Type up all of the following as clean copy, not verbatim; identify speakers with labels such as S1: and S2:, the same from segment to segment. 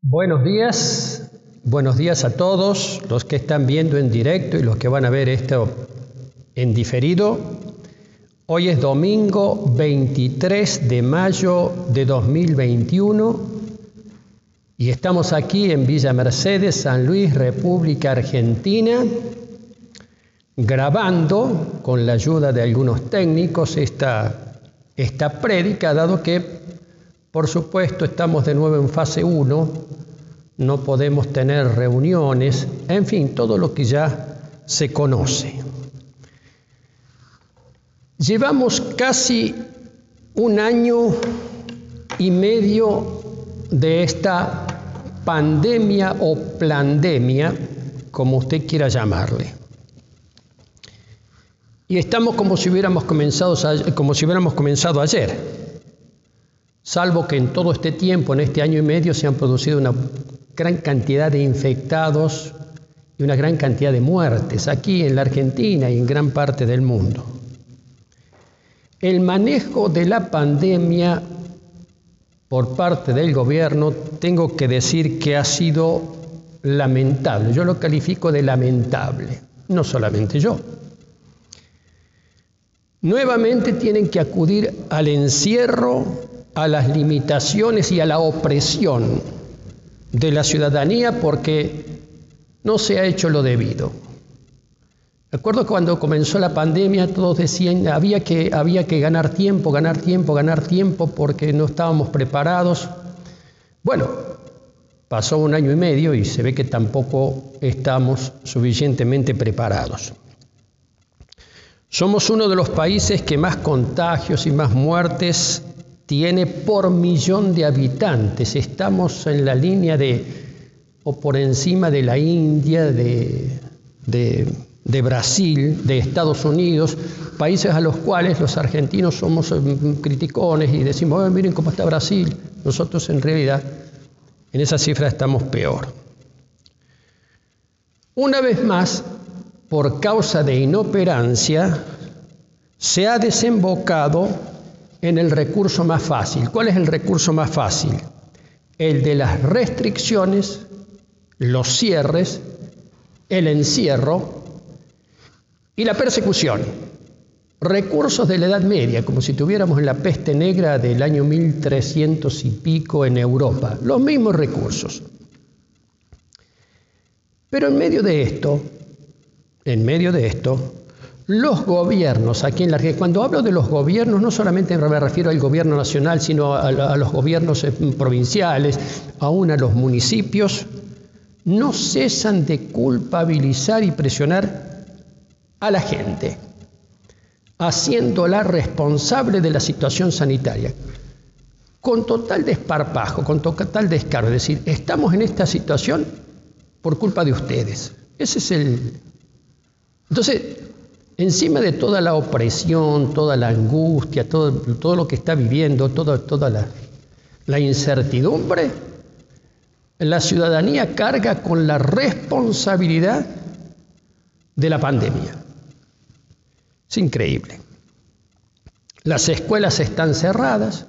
S1: Buenos días a todos los que están viendo en directo y los que van a ver esto en diferido. Hoy es domingo 23 de mayo de 2021 y estamos aquí en Villa Mercedes, San Luis, República Argentina, grabando con la ayuda de algunos técnicos esta prédica, dado que, por supuesto, estamos de nuevo en fase 1, no podemos tener reuniones, en fin, todo lo que ya se conoce. Llevamos casi un año y medio de esta pandemia o plandemia, como usted quiera llamarle. Y estamos como si hubiéramos comenzado ayer. Salvo que en todo este tiempo, en este año y medio, se han producido una gran cantidad de infectados y una gran cantidad de muertes aquí en la Argentina y en gran parte del mundo. El manejo de la pandemia por parte del gobierno, tengo que decir que ha sido lamentable. Yo lo califico de lamentable, no solamente yo. Nuevamente tienen que acudir al encierro, a las limitaciones y a la opresión de la ciudadanía porque no se ha hecho lo debido. Recuerdo cuando comenzó la pandemia todos decían había que ganar tiempo porque no estábamos preparados. Bueno, pasó un año y medio y se ve que tampoco estamos suficientemente preparados. Somos uno de los países que más contagios y más muertes tiene por millón de habitantes. Estamos en la línea o por encima de la India, de Brasil, de Estados Unidos, países a los cuales los argentinos somos criticones y decimos, miren cómo está Brasil. Nosotros en realidad en esa cifra estamos peor. Una vez más, por causa de inoperancia, se ha desembocado en el recurso más fácil. ¿Cuál es el recurso más fácil? El de las restricciones, los cierres, el encierro y la persecución. Recursos de la Edad Media, como si tuviéramos en la peste negra del año 1300 y pico en Europa. Los mismos recursos. Pero en medio de esto, los gobiernos aquí en la Argentina, cuando hablo de los gobiernos, no solamente me refiero al gobierno nacional, sino a los gobiernos provinciales, aún a los municipios, no cesan de culpabilizar y presionar a la gente, haciéndola responsable de la situación sanitaria, con total desparpajo, con total descaro. Es decir, estamos en esta situación por culpa de ustedes. Ese es Entonces, encima de toda la opresión, toda la angustia, todo lo que está viviendo, toda la incertidumbre, la ciudadanía carga con la responsabilidad de la pandemia. Es increíble. Las escuelas están cerradas,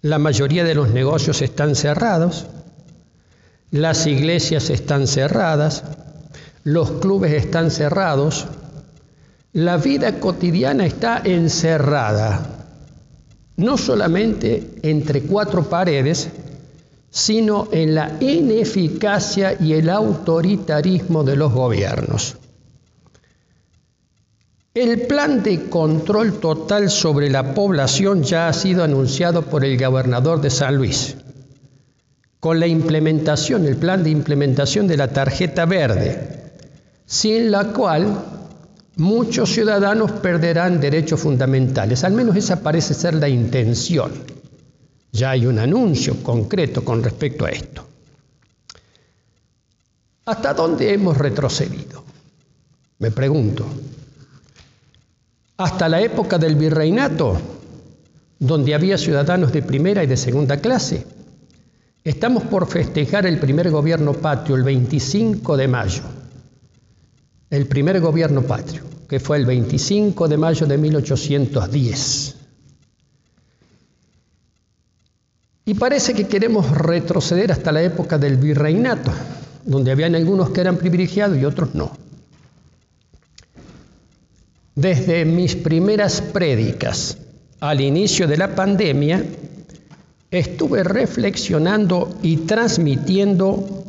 S1: la mayoría de los negocios están cerrados, las iglesias están cerradas, los clubes están cerrados, la vida cotidiana está encerrada, no solamente entre cuatro paredes, sino en la ineficacia y el autoritarismo de los gobiernos. El plan de control total sobre la población ya ha sido anunciado por el gobernador de San Luis, con el plan de implementación de la tarjeta verde, sin la cual muchos ciudadanos perderán derechos fundamentales. Al menos esa parece ser la intención. Ya hay un anuncio concreto con respecto a esto. ¿Hasta dónde hemos retrocedido? Me pregunto. ¿Hasta la época del virreinato, donde había ciudadanos de primera y de segunda clase? Estamos por festejar el primer gobierno patrio, el 25 de mayo. El primer gobierno patrio, que fue el 25 de mayo de 1810. Y parece que queremos retroceder hasta la época del virreinato, donde habían algunos que eran privilegiados y otros no. Desde mis primeras prédicas al inicio de la pandemia, estuve reflexionando y transmitiendo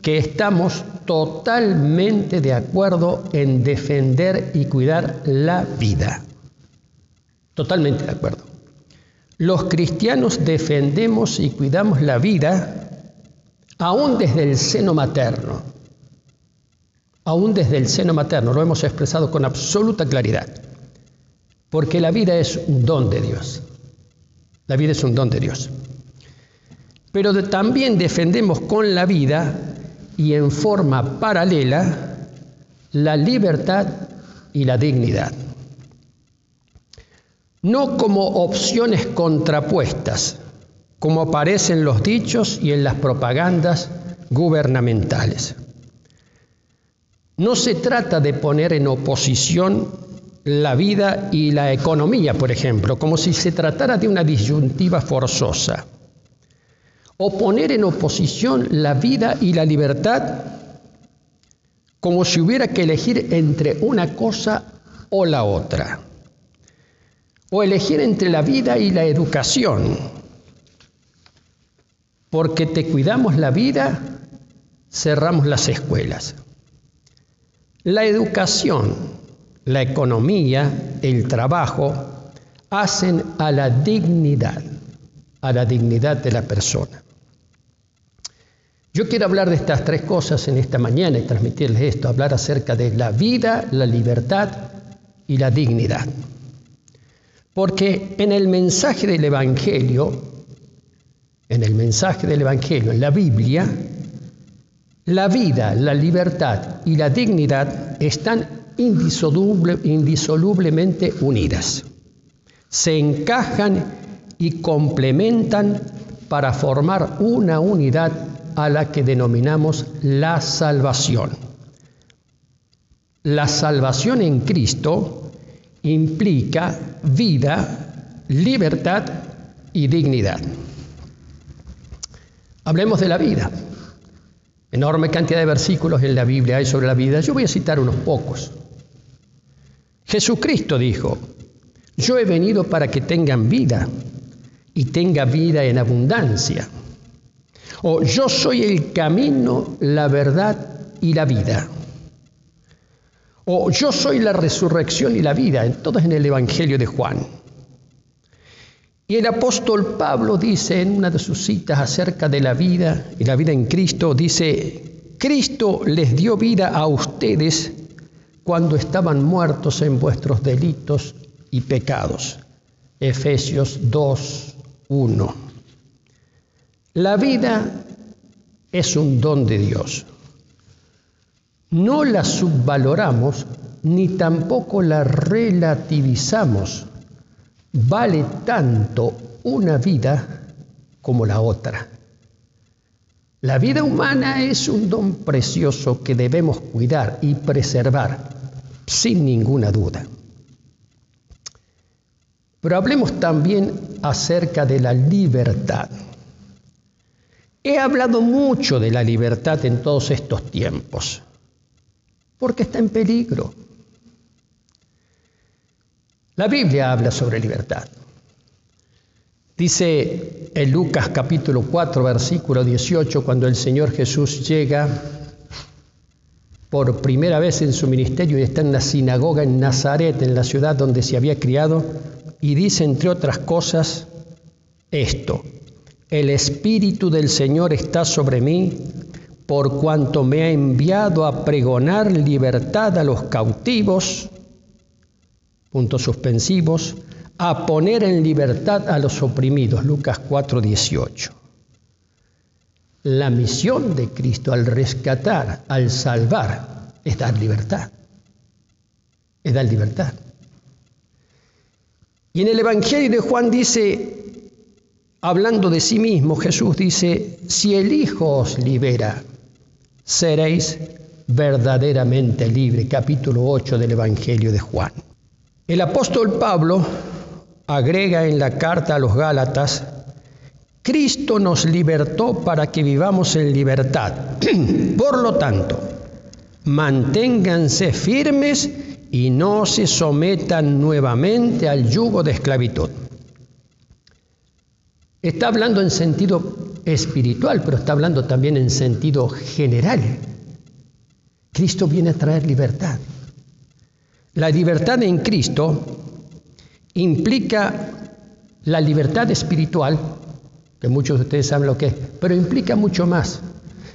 S1: que estamos totalmente de acuerdo en defender y cuidar la vida. Totalmente de acuerdo. Los cristianos defendemos y cuidamos la vida aún desde el seno materno. Aún desde el seno materno, lo hemos expresado con absoluta claridad. Porque la vida es un don de Dios. La vida es un don de Dios. Pero también defendemos con la vida y en forma paralela la libertad y la dignidad. No como opciones contrapuestas, como aparecen los dichos y en las propagandas gubernamentales. No se trata de poner en oposición la vida y la economía, por ejemplo, como si se tratara de una disyuntiva forzosa. O poner en oposición la vida y la libertad como si hubiera que elegir entre una cosa o la otra. O elegir entre la vida y la educación. Porque te cuidamos la vida, cerramos las escuelas. La educación, la economía, el trabajo, hacen a la dignidad de la persona. Yo quiero hablar de estas tres cosas en esta mañana y transmitirles esto, hablar acerca de la vida, la libertad y la dignidad. Porque en el mensaje del Evangelio, en la Biblia, la vida, la libertad y la dignidad están indisolublemente unidas. Se encajan y complementan para formar una unidad a la que denominamos la salvación. La salvación en Cristo implica vida, libertad y dignidad. Hablemos de la vida. Enorme cantidad de versículos en la Biblia hay sobre la vida. Yo voy a citar unos pocos. Jesucristo dijo: yo he venido para que tengan vida y tenga vida en abundancia. O yo soy el camino, la verdad y la vida. O yo soy la resurrección y la vida. Todos en el Evangelio de Juan. Y el apóstol Pablo dice en una de sus citas acerca de la vida y la vida en Cristo, dice: Cristo les dio vida a ustedes cuando estaban muertos en vuestros delitos y pecados. Efesios 2:1. La vida es un don de Dios. No la subvaloramos ni tampoco la relativizamos. Vale tanto una vida como la otra. La vida humana es un don precioso que debemos cuidar y preservar, sin ninguna duda. Pero hablemos también acerca de la libertad. He hablado mucho de la libertad en todos estos tiempos, porque está en peligro. La Biblia habla sobre libertad. Dice en Lucas capítulo 4, versículo 18, cuando el Señor Jesús llega por primera vez en su ministerio y está en la sinagoga en Nazaret, en la ciudad donde se había criado, y dice, entre otras cosas, esto: el Espíritu del Señor está sobre mí, por cuanto me ha enviado a pregonar libertad a los cautivos, puntos suspensivos, a poner en libertad a los oprimidos. Lucas 4:18. La misión de Cristo al rescatar, al salvar, es dar libertad. Es dar libertad. Y en el Evangelio de Juan dice, hablando de sí mismo, Jesús dice: si el Hijo os libera, seréis verdaderamente libres. Capítulo 8 del Evangelio de Juan. El apóstol Pablo agrega en la carta a los Gálatas Cristo nos libertó para que vivamos en libertad. Por lo tanto, manténganse firmes y no se sometan nuevamente al yugo de esclavitud. Está hablando en sentido espiritual, pero está hablando también en sentido general. Cristo viene a traer libertad. La libertad en Cristo implica la libertad espiritual, que muchos de ustedes saben lo que es, pero implica mucho más.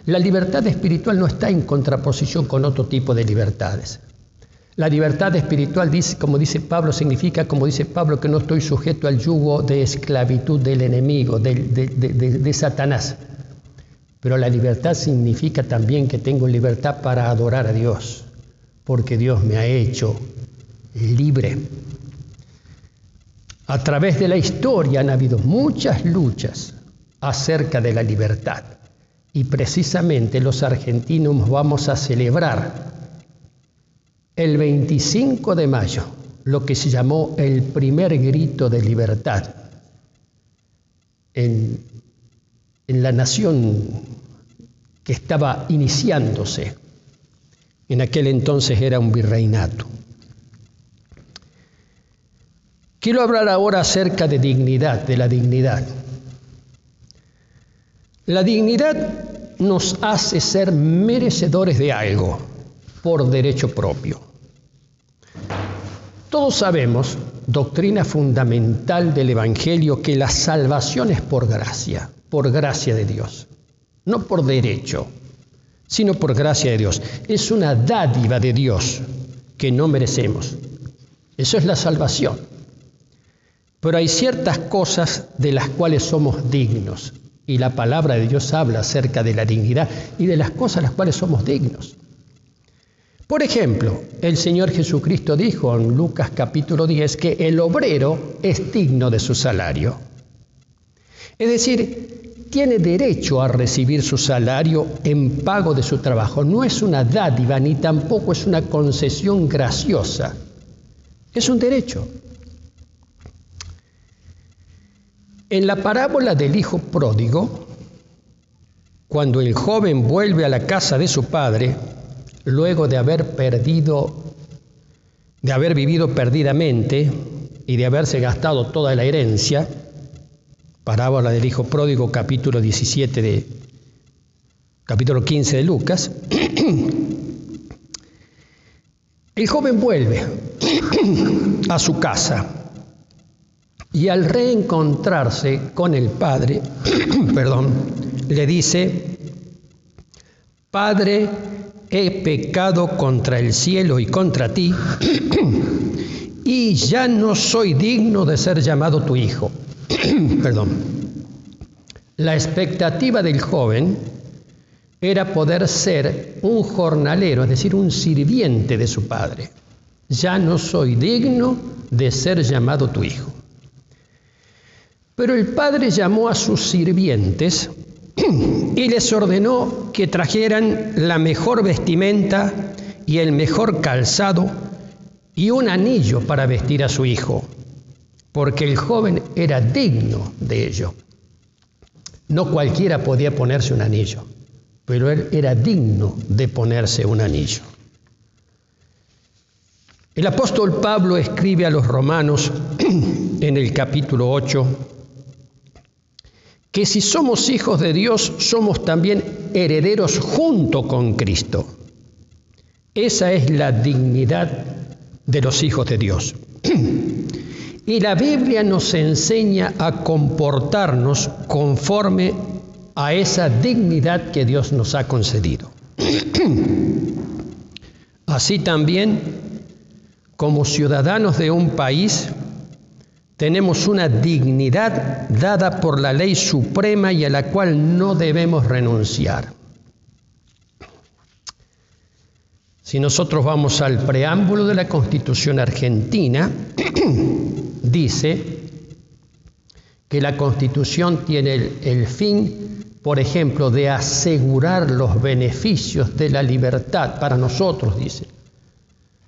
S1: La libertad espiritual no está en contraposición con otro tipo de libertades. La libertad espiritual, como dice Pablo, significa, como dice Pablo, que no estoy sujeto al yugo de esclavitud del enemigo, de Satanás. Pero la libertad significa también que tengo libertad para adorar a Dios, porque Dios me ha hecho libre. A través de la historia han habido muchas luchas acerca de la libertad. Y precisamente los argentinos vamos a celebrar el 25 de mayo lo que se llamó el primer grito de libertad en la nación que estaba iniciándose. En aquel entonces era un virreinato. Quiero hablar ahora acerca de dignidad, de la dignidad. La dignidad nos hace ser merecedores de algo por derecho propio. Todos sabemos, doctrina fundamental del Evangelio, que la salvación es por gracia de Dios, no por derecho, sino por gracia de Dios. Es una dádiva de Dios que no merecemos. Eso es la salvación. Pero hay ciertas cosas de las cuales somos dignos, y la palabra de Dios habla acerca de la dignidad y de las cosas a las cuales somos dignos. Por ejemplo, el Señor Jesucristo dijo en Lucas capítulo 10 que el obrero es digno de su salario. Es decir, tiene derecho a recibir su salario en pago de su trabajo. No es una dádiva ni tampoco es una concesión graciosa. Es un derecho. En la parábola del hijo pródigo, cuando el joven vuelve a la casa de su padre, luego de haber vivido perdidamente y de haberse gastado toda la herencia, parábola del hijo pródigo, capítulo 15 de Lucas, el joven vuelve a su casa. Y al reencontrarse con el padre, le dice: Padre, he pecado contra el cielo y contra ti, y ya no soy digno de ser llamado tu hijo. La expectativa del joven era poder ser un jornalero, es decir, un sirviente de su padre. Ya no soy digno de ser llamado tu hijo. Pero el padre llamó a sus sirvientes y les ordenó que trajeran la mejor vestimenta y el mejor calzado y un anillo para vestir a su hijo, porque el joven era digno de ello. No cualquiera podía ponerse un anillo, pero él era digno de ponerse un anillo. El apóstol Pablo escribe a los romanos en el capítulo 8 que si somos hijos de Dios, somos también herederos junto con Cristo. Esa es la dignidad de los hijos de Dios. Y la Biblia nos enseña a comportarnos conforme a esa dignidad que Dios nos ha concedido. Así también, como ciudadanos de un país, tenemos una dignidad dada por la ley suprema y a la cual no debemos renunciar. Si nosotros vamos al preámbulo de la Constitución argentina, dice que la Constitución tiene el fin, por ejemplo, de asegurar los beneficios de la libertad para nosotros, dice.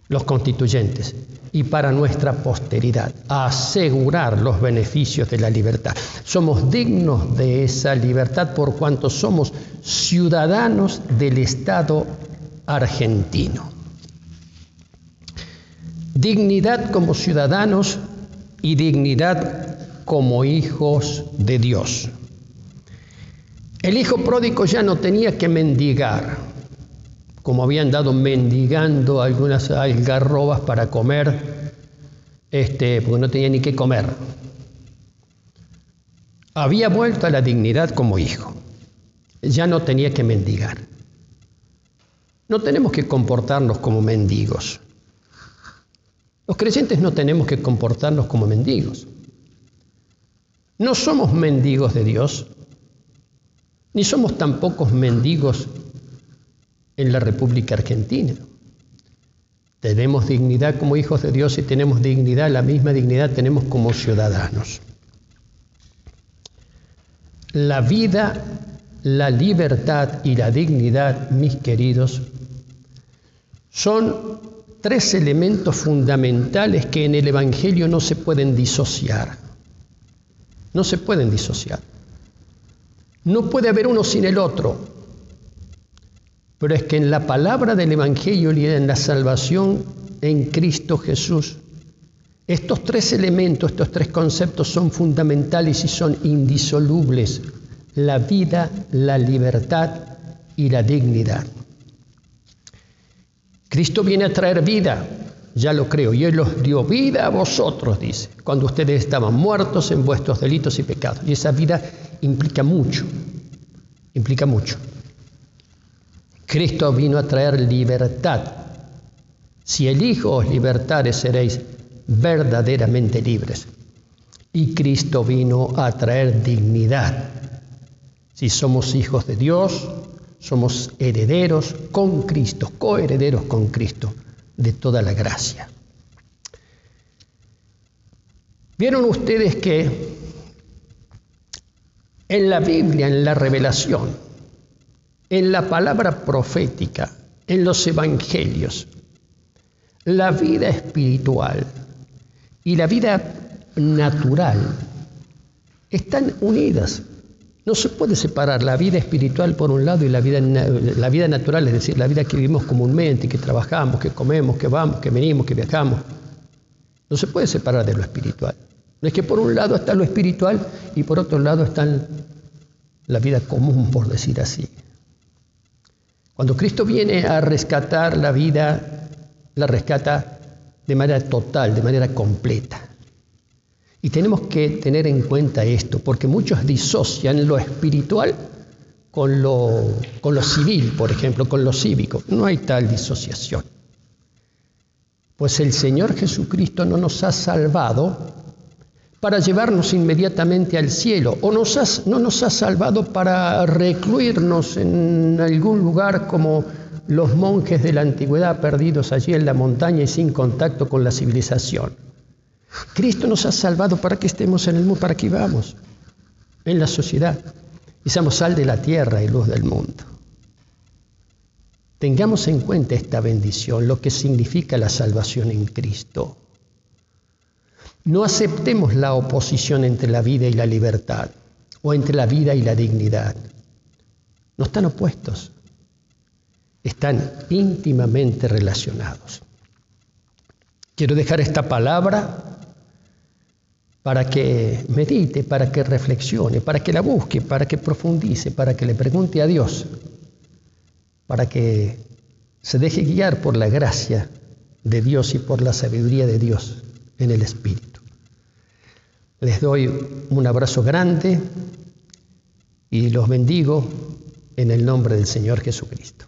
S1: los constituyentes, y para nuestra posteridad, asegurar los beneficios de la libertad. Somos dignos de esa libertad por cuanto somos ciudadanos del Estado argentino. Dignidad como ciudadanos y dignidad como hijos de Dios. El hijo pródigo ya no tenía que mendigar, como habían dado mendigando algunas algarrobas para comer, porque no tenía ni qué comer. Había vuelto a la dignidad como hijo. Ya no tenía que mendigar. No tenemos que comportarnos como mendigos. Los creyentes no tenemos que comportarnos como mendigos. No somos mendigos de Dios, ni somos tampoco mendigos en la República Argentina. Tenemos dignidad como hijos de Dios y tenemos dignidad, la misma dignidad tenemos como ciudadanos. La vida, la libertad y la dignidad, mis queridos, son tres elementos fundamentales que en el Evangelio no se pueden disociar. No se pueden disociar. No puede haber uno sin el otro. Pero es que en la palabra del Evangelio y en la salvación en Cristo Jesús, estos tres elementos, estos tres conceptos son fundamentales y son indisolubles: la vida, la libertad y la dignidad. Cristo viene a traer vida, ya lo creo, y Él os dio vida a vosotros, dice, cuando ustedes estaban muertos en vuestros delitos y pecados. Y esa vida implica mucho, implica mucho. Cristo vino a traer libertad. Si el Hijo os libertare, seréis verdaderamente libres. Y Cristo vino a traer dignidad. Si somos hijos de Dios, somos herederos con Cristo, coherederos con Cristo de toda la gracia. ¿Vieron ustedes que en la Biblia, en la revelación, en la palabra profética, en los evangelios, la vida espiritual y la vida natural están unidas? No se puede separar la vida espiritual por un lado y la vida natural, es decir, la vida que vivimos comúnmente, que trabajamos, que comemos, que vamos, que venimos, que viajamos. No se puede separar de lo espiritual. No es que por un lado está lo espiritual y por otro lado está la vida común, por decir así. Cuando Cristo viene a rescatar la vida, la rescata de manera total, de manera completa. Y tenemos que tener en cuenta esto, porque muchos disocian lo espiritual con lo civil, por ejemplo, con lo cívico. No hay tal disociación. Pues el Señor Jesucristo no nos ha salvado para llevarnos inmediatamente al cielo, o no nos ha salvado para recluirnos en algún lugar como los monjes de la antigüedad perdidos allí en la montaña y sin contacto con la civilización. Cristo nos ha salvado para que estemos en el mundo, para que vivamos en la sociedad y seamos sal de la tierra y luz del mundo. Tengamos en cuenta esta bendición, lo que significa la salvación en Cristo. No aceptemos la oposición entre la vida y la libertad, o entre la vida y la dignidad. No están opuestos, están íntimamente relacionados. Quiero dejar esta palabra para que medite, para que reflexione, para que la busque, para que profundice, para que le pregunte a Dios, para que se deje guiar por la gracia de Dios y por la sabiduría de Dios en el Espíritu. Les doy un abrazo grande y los bendigo en el nombre del Señor Jesucristo.